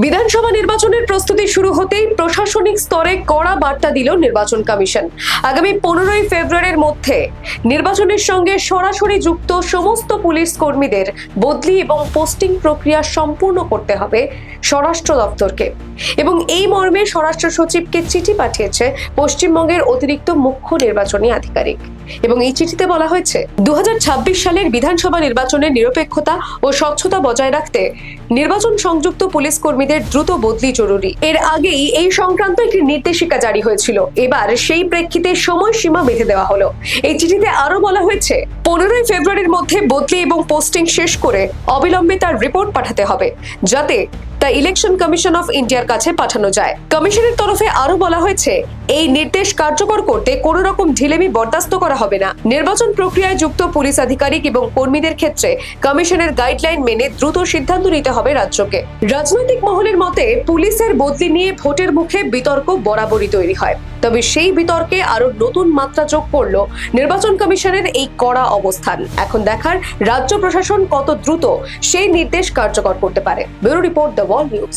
বিধানসভা নির্বাচনের প্রস্তুতি শুরু হতেই প্রশাসনিক স্তরে কড়া বার্তা দিল নির্বাচন কমিশন। আগামী 15ই ফেব্রুয়ারির মধ্যে নির্বাচনের সঙ্গে সরাসরি যুক্ত সমস্ত পুলিশ কর্মীদের বদলি এবং পোস্টিং প্রক্রিয়া সম্পূর্ণ করতে হবে স্বরাষ্ট্র দপ্তরকে, এবং এই মর্মে স্বরাষ্ট্র সচিবকে চিঠি পাঠিয়েছে পশ্চিমবঙ্গের অতিরিক্ত মুখ্য নির্বাচনী আধিকারিক। এবং এই চিঠিতে বলা হয়েছে 2026 সালের বিধানসভা নির্বাচনের নিরপেক্ষতা ও স্বচ্ছতা বজায় রাখতে নির্বাচন সংযুক্ত পুলিশ কর্মীদের দ্রুত বদলি জরুরি। এর আগেই এই সংক্রান্ত একটি নির্দেশিকা জারি হয়েছিল, এবার সেই প্রেক্ষিতে সময়সীমা বেঁধে দেওয়া হলো। এই চিঠিতে আরো বলা হয়েছে 15ই ফেব্রুয়ারির মধ্যে বদলি এবং পোস্টিং শেষ করে অবিলম্বে তার রিপোর্ট পাঠাতে হবে, যাতে তা ইলেকশন কমিশন অফ ইন্ডিয়ার কাছে পাঠানো যায়। কমিশনের তরফে আরো বলা হয়েছে এই নির্দেশ কার্যকর করতে কোনো রকম ঢিলেমি বরদাস্ত করা হবে না। নির্বাচন প্রক্রিয়ায় যুক্ত পুলিশ আধিকারিক এবং কর্মীদের ক্ষেত্রে কমিশনের গাইডলাইন মেনে দ্রুত সিদ্ধান্ত নিতে হবে রাজ্যকে। রাজনৈতিক মহলের মতে পুলিশের বদলি নিয়ে ভোটের মুখে বিতর্ক বরাবরই তৈরি হয়, তবে সেই বিতর্কে আরো নতুন মাত্রা যোগ করলো নির্বাচন কমিশনের এই কড়া অবস্থান। এখন দেখার রাজ্য প্রশাসন কত দ্রুত সেই নির্দেশ কার্যকর করতে পারে। Bureau report, the wall news.